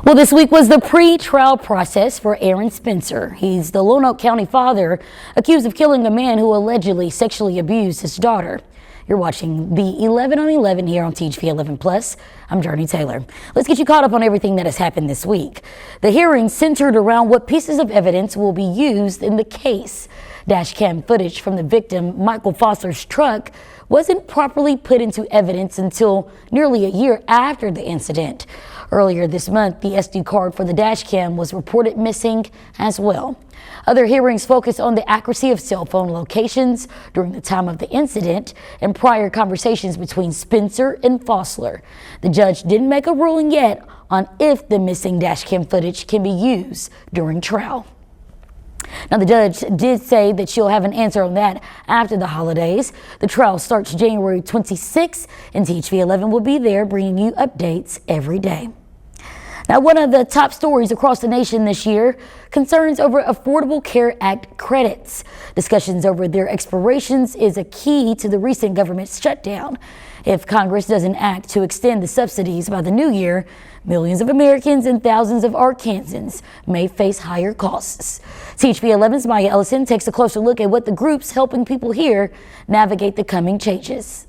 Well, this week was the pre-trial process for Aaron Spencer. He's the Lonoke County father accused of killing a man who allegedly sexually abused his daughter. You're watching the 11 on 11 here on THV 11 Plus. I'm Jurnee Taylor. Let's get you caught up on everything that has happened this week. The hearing centered around what pieces of evidence will be used in the case. Dash cam footage from the victim, Michael Foster's truck, wasn't properly put into evidence until nearly a year after the incident. Earlier this month, the SD card for the dash cam was reported missing as well. Other hearings focused on the accuracy of cell phone locations during the time of the incident and prior conversations between Spencer and Fossler. The judge didn't make a ruling yet on if the missing dash cam footage can be used during trial. Now, the judge did say that she'll have an answer on that after the holidays. The trial starts January 26th, and THV 11 will be there bringing you updates every day. Now, one of the top stories across the nation this year concerns over Affordable Care Act credits. Discussions over their expirations is a key to the recent government shutdown. If Congress doesn't act to extend the subsidies by the new year, millions of Americans and thousands of Arkansans may face higher costs. THV 11's Maya Ellison takes a closer look at what the groups helping people here navigate the coming changes.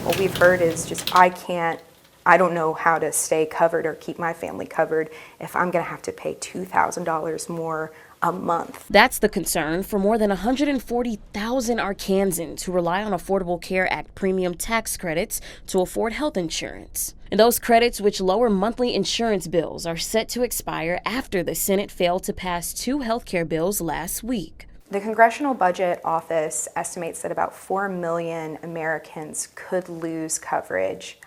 What we've heard is just, I don't know how to stay covered or keep my family covered if I'm going to have to pay $2,000 more a month. That's the concern for more than 140,000 Arkansans who rely on Affordable Care Act premium tax credits to afford health insurance. And those credits, which lower monthly insurance bills, are set to expire after the Senate failed to pass two health care bills last week. The Congressional Budget Office estimates that about 4 million Americans could lose coverage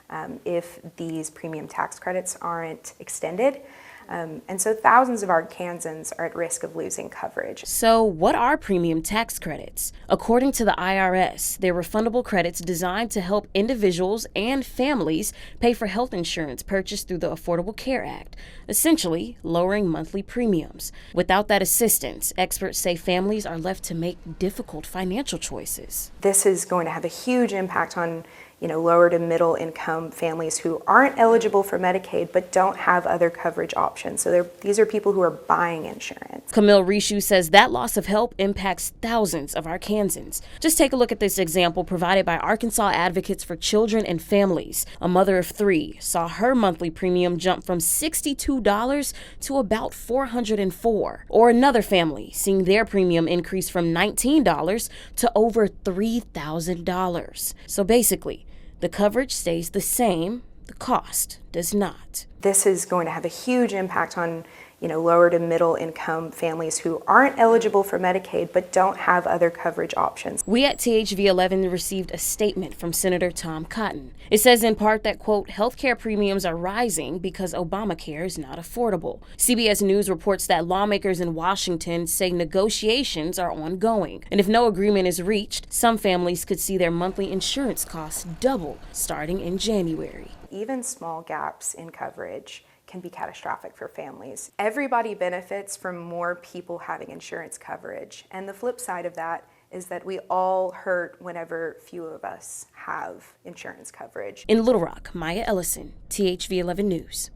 if these premium tax credits aren't extended. And so thousands of Arkansans are at risk of losing coverage. So what are premium tax credits? According to the IRS, they're refundable credits designed to help individuals and families pay for health insurance purchased through the Affordable Care Act, essentially lowering monthly premiums. Without that assistance, experts say families are left to make difficult financial choices. This is going to have a huge impact on lower to middle income families who aren't eligible for Medicaid but don't have other coverage options. So these are people who are buying insurance. Camille Rishu says that loss of help impacts thousands of Arkansans. Just take a look at this example provided by Arkansas Advocates for Children and Families. A mother of 3 saw her monthly premium jump from $62 to about $404. Or another family seeing their premium increase from $19 to over $3,000. So basically, the coverage stays the same, the cost does not. This is going to have a huge impact on lower to middle income families who aren't eligible for Medicaid but don't have other coverage options. We at THV 11 received a statement from Senator Tom Cotton. It says in part that, quote, healthcare premiums are rising because Obamacare is not affordable. CBS News reports that lawmakers in Washington say negotiations are ongoing. And if no agreement is reached, some families could see their monthly insurance costs double starting in January. Even small gaps in coverage can be catastrophic for families. Everybody benefits from more people having insurance coverage. And the flip side of that is that we all hurt whenever few of us have insurance coverage. In Little Rock, Maya Ellison, THV 11 News.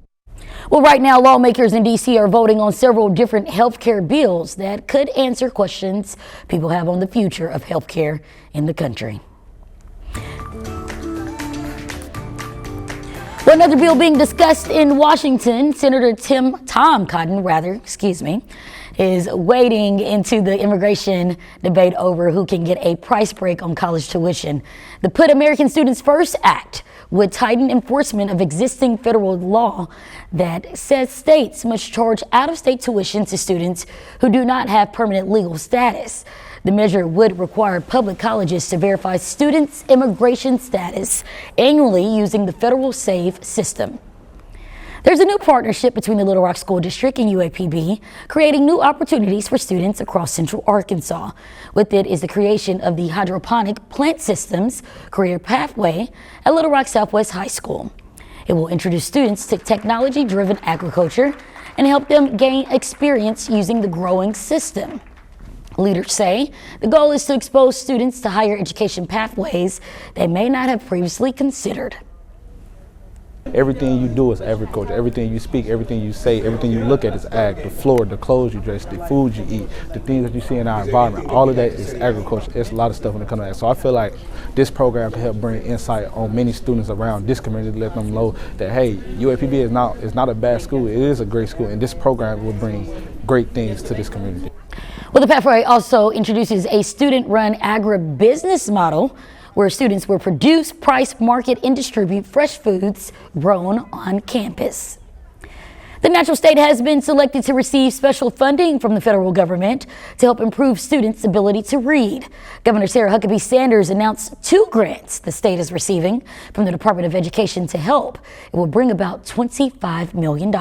Well, right now, lawmakers in D.C. are voting on several different health care bills that could answer questions people have on the future of health care in the country. Another bill being discussed in Washington, Senator Tom Cotton, is wading into the immigration debate over who can get a price break on college tuition. The Put American Students First Act would tighten enforcement of existing federal law that says states must charge out-of-state tuition to students who do not have permanent legal status. The measure would require public colleges to verify students' immigration status annually using the federal SAVE system. There's a new partnership between the Little Rock School District and UAPB, creating new opportunities for students across Central Arkansas. With it is the creation of the Hydroponic Plant Systems Career Pathway at Little Rock Southwest High School. It will introduce students to technology-driven agriculture and help them gain experience using the growing system. Leaders say the goal is to expose students to higher education pathways they may not have previously considered. Everything you do is agriculture. Everything you speak, everything you say, everything you look at is ag. The floor, the clothes you dress, the food you eat, the things that you see in our environment, all of that is agriculture. It's a lot of stuff when it comes to that. So I feel like this program can help bring insight on many students around this community to let them know that, hey, UAPB is not a bad school. It is a great school, and this program will bring great things to this community. Well, the pathway also introduces a student-run agribusiness model where students will produce, price, market, and distribute fresh foods grown on campus. The Natural State has been selected to receive special funding from the federal government to help improve students' ability to read. Governor Sarah Huckabee Sanders announced 2 grants the state is receiving from the Department of Education to help. It will bring about $25 million.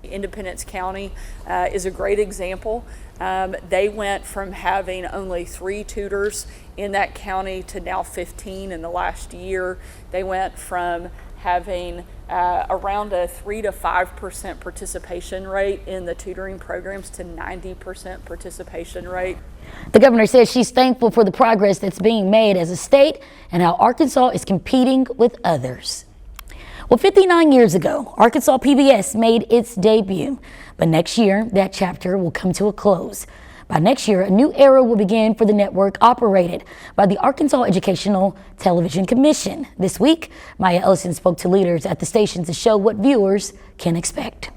Independence County is a great example. They went from having only 3 tutors in that county to now 15 in the last year. They went from having around a 3 to 5% participation rate in the tutoring programs to 90% participation rate. The governor says she's thankful for the progress that's being made as a state and how Arkansas is competing with others. Well, 59 years ago, Arkansas PBS made its debut, but next year, that chapter will come to a close. By next year, a new era will begin for the network operated by the Arkansas Educational Television Commission. This week, Maya Ellison spoke to leaders at the station to show what viewers can expect.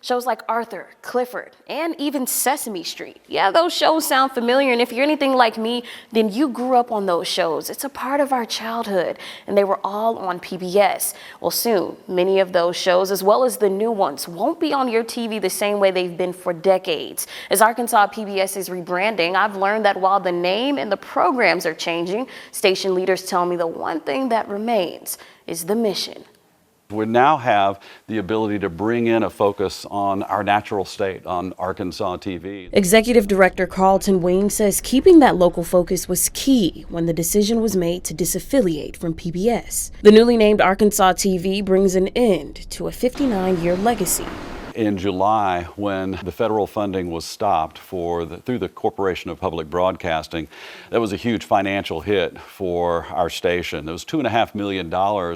Shows like Arthur, Clifford, and even Sesame Street. Yeah, those shows sound familiar, and if you're anything like me, then you grew up on those shows. It's a part of our childhood, and they were all on PBS. Well, soon, many of those shows, as well as the new ones, won't be on your TV the same way they've been for decades. As Arkansas PBS is rebranding, I've learned that while the name and the programs are changing, station leaders tell me the one thing that remains is the mission. We now have the ability to bring in a focus on our natural state, on Arkansas TV. Executive Director Carlton Wing says keeping that local focus was key when the decision was made to disaffiliate from PBS. The newly named Arkansas TV brings an end to a 59-year legacy. In July, when the federal funding was stopped through the Corporation of Public Broadcasting, that was a huge financial hit for our station. It was $2.5 million,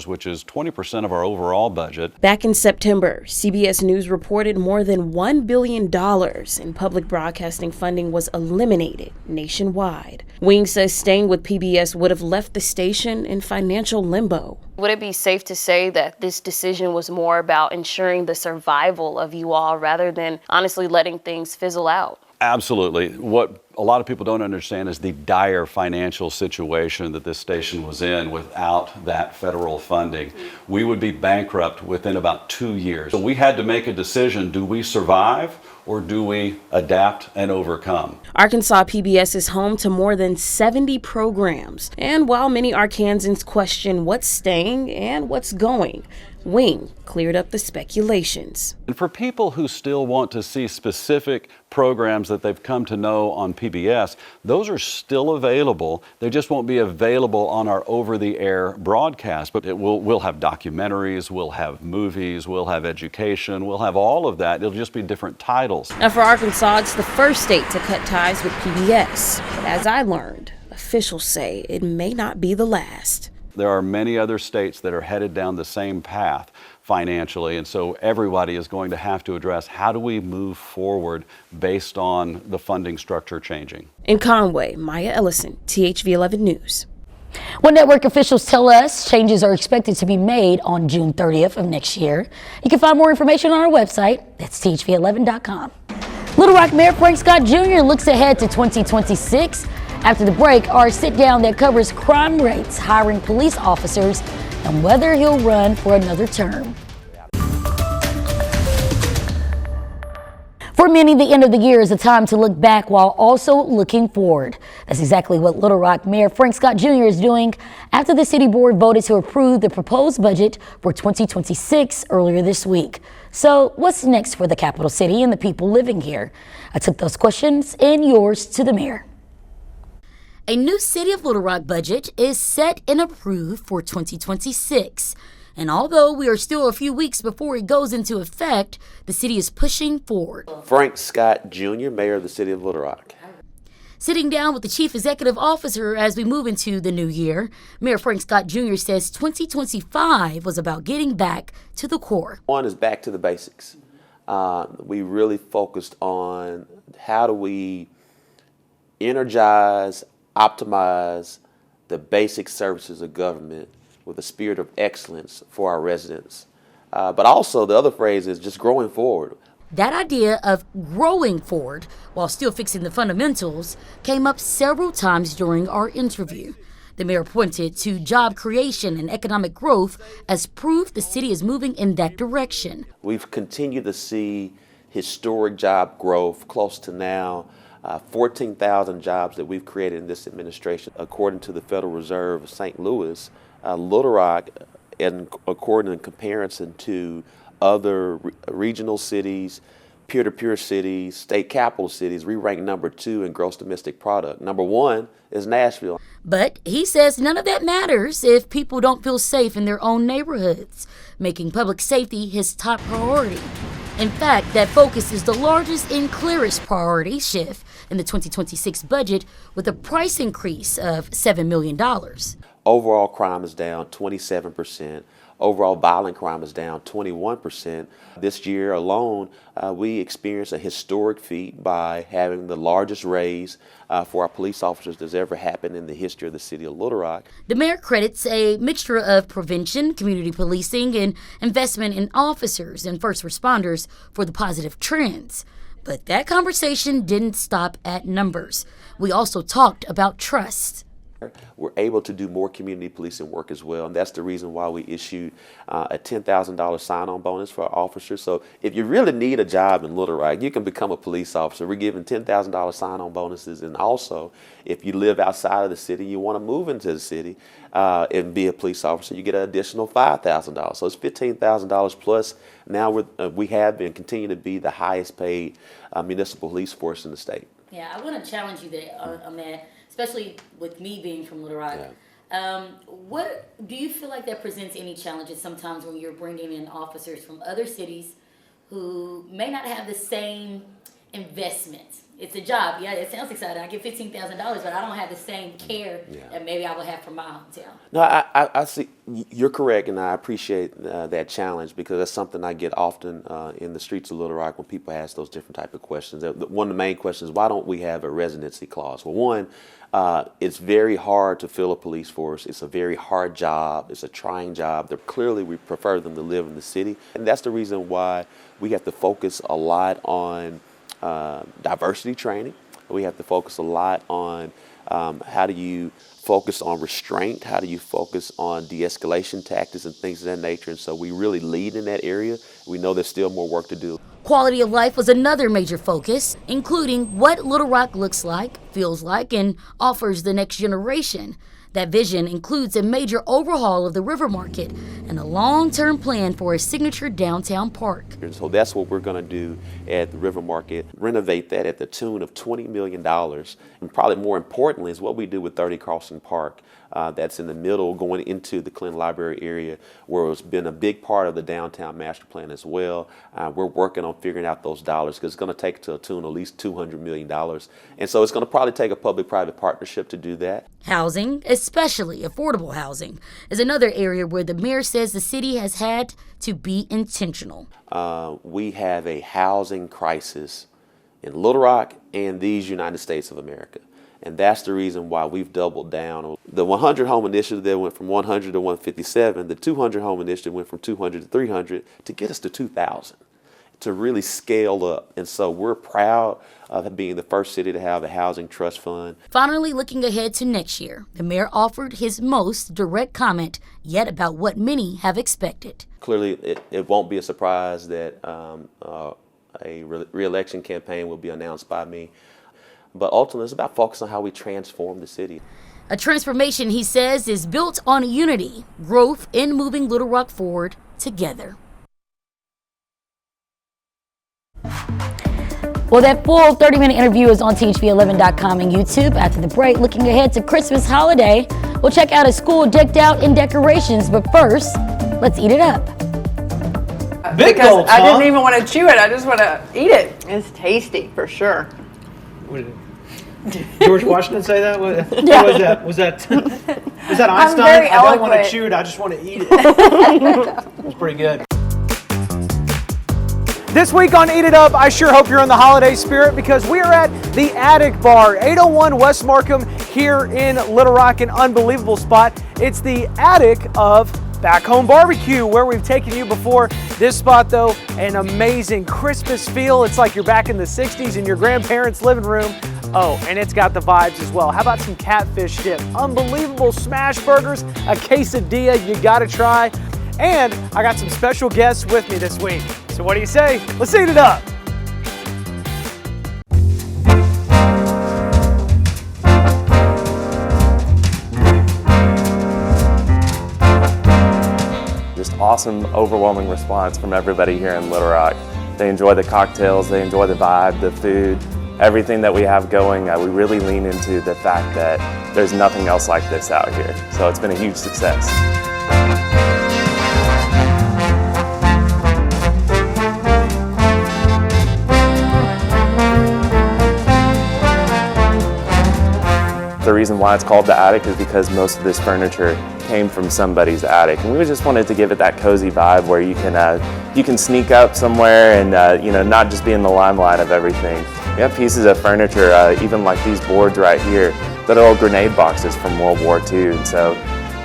which is 20% of our overall budget. Back in September, CBS News reported more than $1 billion in public broadcasting funding was eliminated nationwide. Wing says staying with PBS would have left the station in financial limbo. Would it be safe to say that this decision was more about ensuring the survival of you all rather than honestly letting things fizzle out? Absolutely. What a lot of people don't understand is the dire financial situation that this station was in without that federal funding. We would be bankrupt within about 2 years. So we had to make a decision. Do we survive or do we adapt and overcome? Arkansas PBS is home to more than 70 programs. And while many Arkansans question what's staying and what's going, Wing cleared up the speculations. And for people who still want to see specific programs that they've come to know on PBS, those are still available. They just won't be available on our over-the-air broadcast. But we'll have documentaries, we'll have movies, we'll have education, we'll have all of that. It'll just be different titles. Now for Arkansas, it's the first state to cut ties with PBS. But as I learned, officials say it may not be the last. There are many other states that are headed down the same path financially, and so everybody is going to have to address how do we move forward based on the funding structure changing. In Conway, Maya Ellison, THV 11 News. Well, network officials tell us changes are expected to be made on June 30th of next year. You can find more information on our website. That's thv11.com. Little Rock Mayor Frank Scott Jr. looks ahead to 2026. After the break, our sit-down that covers crime rates, hiring police officers, and whether he'll run for another term. For many, the end of the year is a time to look back while also looking forward. That's exactly what Little Rock Mayor Frank Scott Jr. is doing after the city board voted to approve the proposed budget for 2026 earlier this week. So what's next for the capital city and the people living here? I took those questions and yours to the mayor. A new City of Little Rock budget is set and approved for 2026. And although we are still a few weeks before it goes into effect, the city is pushing forward. Frank Scott Jr., Mayor of the City of Little Rock. Sitting down with the chief executive officer as we move into the new year, Mayor Frank Scott Jr. says 2025 was about getting back to the core. One is back to the basics. We really focused on how do we energize, optimize the basic services of government with a spirit of excellence for our residents. But also the other phrase is just growing forward. That idea of growing forward while still fixing the fundamentals came up several times during our interview. The mayor pointed to job creation and economic growth as proof the city is moving in that direction. We've continued to see historic job growth, close to now 14,000 jobs that we've created in this administration. According to the Federal Reserve of St. Louis, Little Rock, and according in comparison to other regional cities, peer-to-peer cities, state capital cities, we rank number 2 in gross domestic product. Number 1 is Nashville. But he says none of that matters if people don't feel safe in their own neighborhoods, making public safety his top priority. In fact, that focus is the largest and clearest priority shift in the 2026 budget, with a price increase of $7 million. Overall crime is down 27%. Overall violent crime is down 21%. This year alone, we experienced a historic feat by having the largest raise for our police officers that's ever happened in the history of the city of Little Rock. The mayor credits a mixture of prevention, community policing, and investment in officers and first responders for the positive trends. But that conversation didn't stop at numbers. We also talked about trust. We're able to do more community policing work as well, and that's the reason why we issued a $10,000 sign-on bonus for our officers. So if you really need a job in Little Rock, you can become a police officer. We're giving $10,000 sign-on bonuses, and also if you live outside of the city, you want to move into the city and be a police officer, you get an additional $5,000. So it's $15,000 plus. Now we have and continue to be the highest paid municipal police force in the state. Yeah, I want to challenge you there on that, especially with me being from Little Rock. Yeah. What do you feel like that presents any challenges sometimes when you're bringing in officers from other cities who may not have the same investment? It's a job. Yeah, it sounds exciting. I get $15,000, but I don't have the same care that maybe I would have from my hometown. No, I see. You're correct, and I appreciate that challenge because that's something I get often in the streets of Little Rock when people ask those different type of questions. One of the main questions is, why don't we have a residency clause? Well, one, it's very hard to fill a police force. It's a very hard job. It's a trying job. Clearly, we prefer them to live in the city, and that's the reason why we have to focus a lot on diversity training. We have to focus a lot on how do you focus on restraint, how do you focus on de-escalation tactics and things of that nature. And so we really lead in that area. We know there's still more work to do. Quality of life was another major focus, including what Little Rock looks like, feels like, and offers the next generation. That vision includes a major overhaul of the River Market and a long-term plan for a signature downtown park. And so that's what we're going to do at the River Market, renovate that at the tune of $20 million. And probably more importantly is what we do with 30 Crossing Park. That's in the middle going into the Clinton Library area, where it's been a big part of the downtown master plan as well. We're working on figuring out those dollars because it's going to take to a tune of at least $200 million. And so it's going to probably take a public-private partnership to do that. Housing, especially affordable housing, is another area where the mayor says the city has had to be intentional. We have a housing crisis in Little Rock and these United States of America. And that's the reason why we've doubled down. The 100 home initiative that went from 100 to 157, the 200 home initiative went from 200 to 300 to get us to 2,000, to really scale up. And so we're proud of being the first city to have a housing trust fund. Finally, looking ahead to next year, the mayor offered his most direct comment yet about what many have expected. Clearly, it won't be a surprise that a re-election campaign will be announced by me. But ultimately, it's about focusing on how we transform the city. A transformation, he says, is built on unity, growth, and moving Little Rock forward together. Well, that full 30-minute interview is on THV11.com and YouTube. After the break, looking ahead to Christmas holiday, we'll check out a school decked out in decorations. But first, let's eat it up. Because I didn't even want to chew it. I just want to eat it. It's tasty, for sure. George Washington say that? What was that? Was that Einstein? I'm very I don't want to eloquent. chew it, I just want to eat it. It was pretty good. This week on Eat It Up, I sure hope you're in the holiday spirit because we are at the Attic Bar, 801 West Markham here in Little Rock, an unbelievable spot. It's the attic of Back Home Barbecue, where we've taken you before. This spot, though, an amazing Christmas feel. It's like you're back in the 60s in your grandparents' living room. Oh, and it's got the vibes as well. How about some catfish dip? Unbelievable smash burgers, a quesadilla you gotta try. And I got some special guests with me this week. So what do you say? Let's eat it up. Just awesome, overwhelming response from everybody here in Little Rock. They enjoy the cocktails, they enjoy the vibe, the food, everything that we have going. We really lean into the fact that there's nothing else like this out here. So it's been a huge success. The reason why it's called the attic is because most of this furniture came from somebody's attic, and we just wanted to give it that cozy vibe where you can sneak up somewhere and you know, not just be in the limelight of everything. We have pieces of furniture, even like these boards right here, that are old grenade boxes from World War II. And so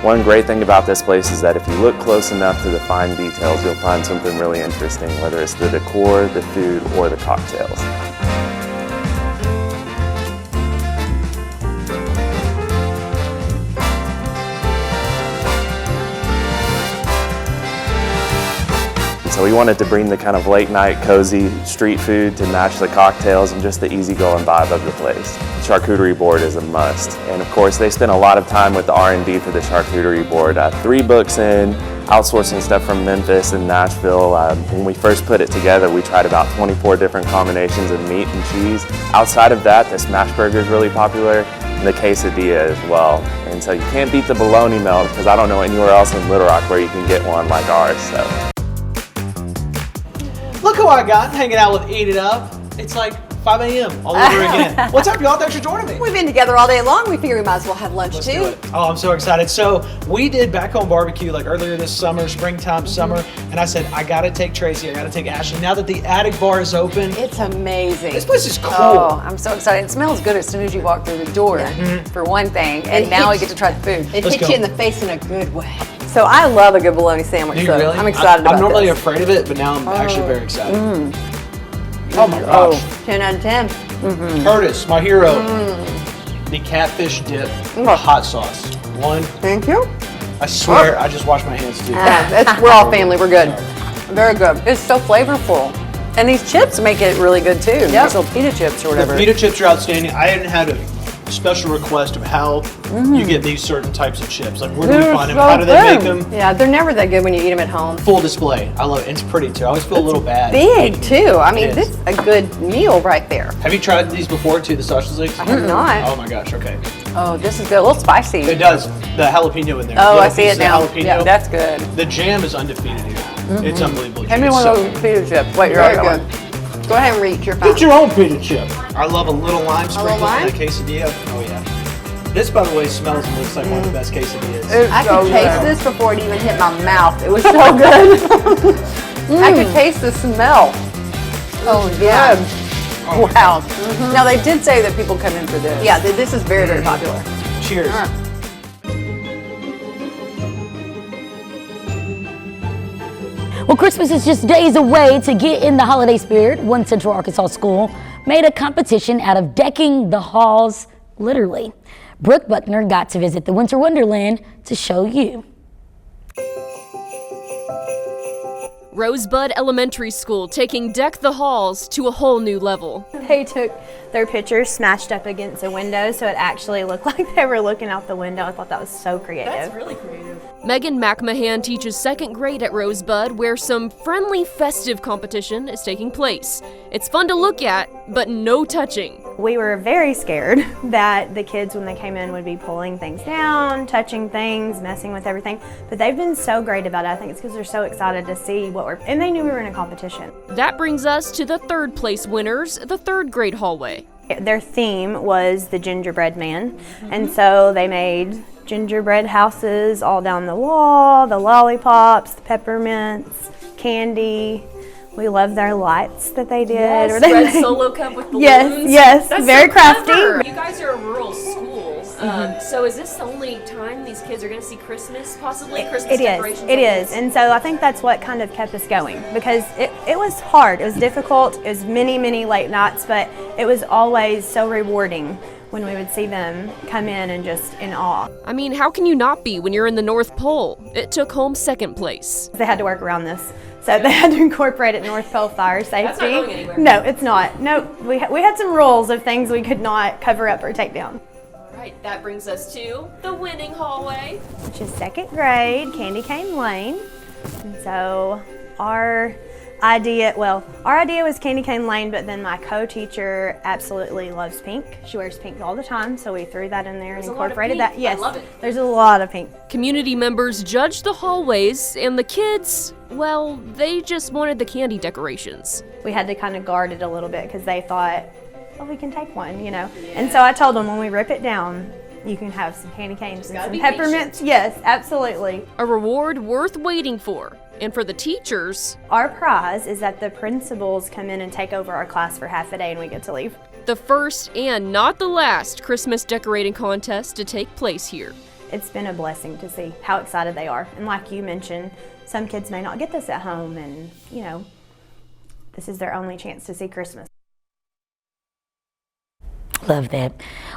one great thing about this place is that if you look close enough to the fine details, you'll find something really interesting, whether it's the decor, the food, or the cocktails. So we wanted to bring the kind of late night cozy street food to match the cocktails and just the easygoing vibe of the place. The charcuterie board is a must. And of course they spent a lot of time with the R&D for the charcuterie board. 3 books in, outsourcing stuff from Memphis and Nashville. When we first put it together, we tried about 24 different combinations of meat and cheese. Outside of that, the smash burger is really popular, and the quesadilla as well. And so you can't beat the bologna melt, because I don't know anywhere else in Little Rock where you can get one like ours. So. Look who I got hanging out with Eat It Up. It's like 5 a.m. all over again. What's up, y'all? Thanks for joining me. We've been together all day long. We figure we might as well have lunch Let's too. do it. Oh, I'm so excited. So we did Back Home Barbecue like earlier this summer, springtime, summer, and I said, I gotta take Tracy, I gotta take Ashley. Now that the Attic Bar is open, It's amazing. this place is cool. Oh, I'm so excited. It smells good as soon as you walk through the door, for one thing. And It now we hits- get to try the food. It Let's hits go. you in the face in a good way. So I love a good bologna sandwich, Do you so really? I'm excited about I'm normally this. afraid of it, but now I'm actually very excited. Oh my gosh. 10 out of 10. Curtis, my hero. The catfish dip, hot sauce. One, Thank you. I swear, I just washed my hands too. We're all family. We're good. Very good. It's so flavorful. And these chips make it really good too. Yep. These little pita chips or The whatever. pita chips are outstanding. I hadn't had a special request of how you get these certain types of chips. Like, where do we They're find them? so How do they make good. them? Yeah, they're never that good when you eat them at home. Full display. I love it. It's pretty too. I always feel a little bad. Big too. I mean, It this is. is a good meal right there. Have you tried these before too, the sausage links? I have not. Oh my gosh, okay. Oh, this is good. A little spicy. It does. The jalapeno in there. Oh, Little I see pieces it of now. jalapeno. Yeah, that's good. The jam is undefeated here. It's unbelievable. Hand me It's one so of those pita chips. Wait, you're Very right. good. Go ahead and reach your Get fountain. your own pita chip. I love a little lime sprinkle lime? in that quesadilla. Oh yeah. This, by the way, smells and looks like one of the best quesadillas. I so could taste good. this before it even hit my mouth. It was so good. I could taste the smell. Oh, yeah. Wow. Now they did say that people come in for this. Yeah, this is very, very popular. Cheers. Well, Christmas is just days away. To get in the holiday spirit, one Central Arkansas school made a competition out of decking the halls, literally. Brooke Buckner got to visit the Winter Wonderland to show you. Rosebud Elementary School taking Deck the Halls to a whole new level. They took their pictures, smashed up against a window, so it actually looked like they were looking out the window. I thought that was so creative. That's really creative. Megan McMahon teaches 2nd grade at Rosebud, where some friendly, festive competition is taking place. It's fun to look at, but no touching. We were very scared that the kids, when they came in, would be pulling things down, touching things, messing with everything. But they've been so great about it. I think it's because they're so excited to see what and they knew we were in a competition. That brings us to the 3rd place winners, the 3rd grade hallway. Their theme was the gingerbread man, and so they made gingerbread houses all down the wall, the lollipops, the peppermints, candy. We love their lights that they did. Yes, red Solo cup with balloons. Yes, That's very so crafty. clever. You guys are a rural school, so is this the only time these kids are going to see Christmas, possibly Christmas decorations? It is, and so I think that's what kind of kept us going, because it was hard, it was difficult, it was many late nights, but it was always so rewarding when we would see them come in and just in awe. I mean, how can you not be when you're in the North Pole? It took home second place. They had to work around this, so they had to incorporate it North Pole fire safety. That's not going anywhere. No, it's not. No, we had some rules of things we could not cover up or take down. All right, that brings us to the winning hallway, Which is second grade, Candy Cane Lane. And so our idea was Candy Cane Lane, but then my co-teacher absolutely loves pink. She wears pink all the time, so we threw that in there and incorporated that. Yes, I love it. There's a lot of pink. Community members judged the hallways, and the kids, well, they just wanted the candy decorations. We had to kind of guard it a little bit because they thought, oh, we can take one, you know. And so I told them, when we rip it down, you can have some candy canes and some peppermints. Yes, absolutely. A reward worth waiting for. And for the teachers, our prize is that the principals come in and take over our class for half a day and we get to leave. The first and not the last Christmas decorating contest to take place here. It's been a blessing to see how excited they are. And like you mentioned, some kids may not get this at home, and you know, this is their only chance to see Christmas. Love that.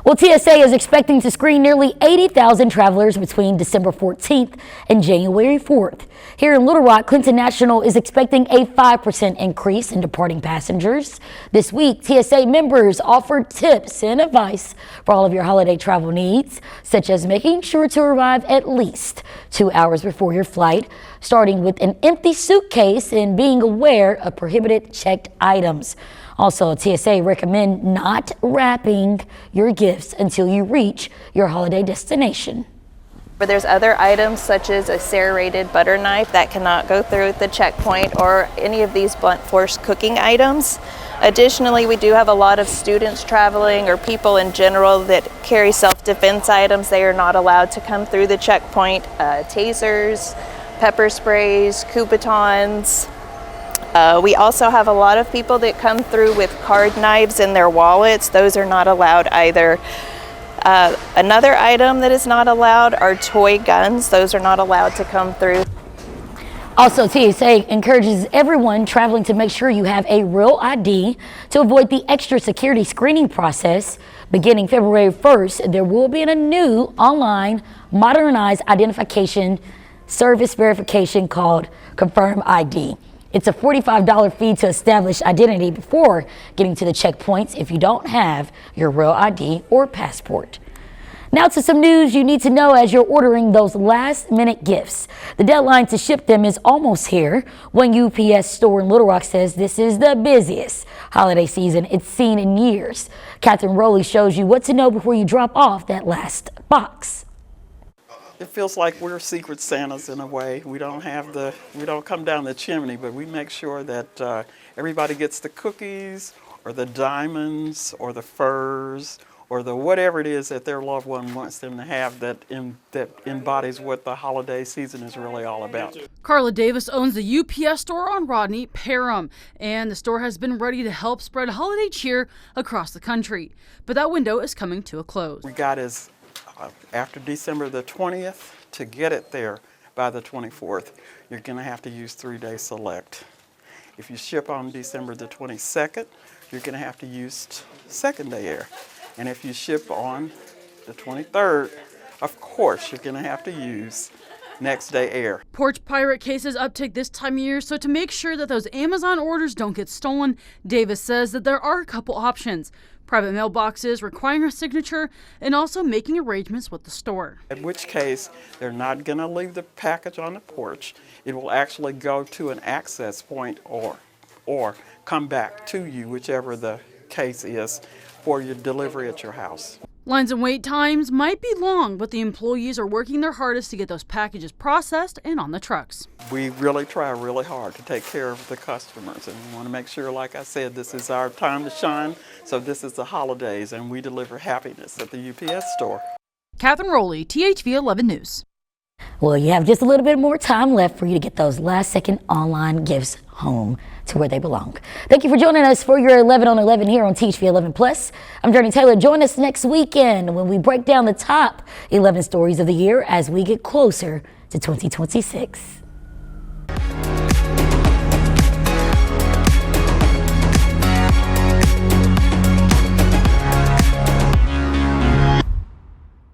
Well, TSA is expecting to screen nearly 80,000 travelers between December 14th and January 4th. Here in Little Rock, Clinton National is expecting a 5% increase in departing passengers. This week, TSA members offered tips and advice for all of your holiday travel needs, such as making sure to arrive at least 2 hours before your flight, starting with an empty suitcase and being aware of prohibited checked items. Also, TSA recommend not wrapping your gifts until you reach your holiday destination. But there's other items such as a serrated butter knife that cannot go through at the checkpoint, or any of these blunt force cooking items. Additionally, we do have a lot of students traveling, or people in general, that carry self-defense items. They are not allowed to come through the checkpoint. Tasers, pepper sprays, Coupons. We also have a lot of people that come through with card knives in their wallets. Those are not allowed either. Another item that is not allowed are toy guns. Those are not allowed to come through. Also, TSA encourages everyone traveling to make sure you have a real ID to avoid the extra security screening process. Beginning February 1st, there will be a new online modernized identification service verification called Confirm ID. It's a $45 fee to establish identity before getting to the checkpoints if you don't have your real ID or passport. Now to some news you need to know as you're ordering those last-minute gifts. The deadline to ship them is almost here. One UPS store in Little Rock says this is the busiest holiday season it's seen in years. Catherine Rowley shows you what to know before you drop off that last box. It feels like we're secret Santas in a way. We don't come down the chimney, but we make sure that everybody gets the cookies or the diamonds or the furs or the whatever it is that their loved one wants them to have that embodies what the holiday season is really all about. Carla Davis owns the UPS store on Rodney, Parham, and the store has been ready to help spread holiday cheer across the country. But that window is coming to a close. We got after December the 20th to get it there by the 24th. You're going to have to use 3-day select. If you ship on December the 22nd, you're going to have to use second-day air. And if you ship on the 23rd, of course, you're going to have to use next-day air. Porch pirate cases uptick this time of year, so to make sure that those Amazon orders don't get stolen, Davis says that there are a couple options. Private mailboxes requiring a signature, and also making arrangements with the store. In which case, they're not going to leave the package on the porch. It will actually go to an access point or come back to you, whichever the case is, for your delivery at your house. Lines and wait times might be long, but the employees are working their hardest to get those packages processed and on the trucks. We really try really hard to take care of the customers, and we want to make sure, like I said, this is our time to shine. So this is the holidays, and we deliver happiness at the UPS store. Catherine Rowley, THV 11 News. Well, you have just a little bit more time left for you to get those last-second online gifts home to where they belong. Thank you for joining us for your 11 on 11 here on THV 11 Plus. I'm Jurnee Taylor. Join us next weekend when we break down the top 11 stories of the year as we get closer to 2026.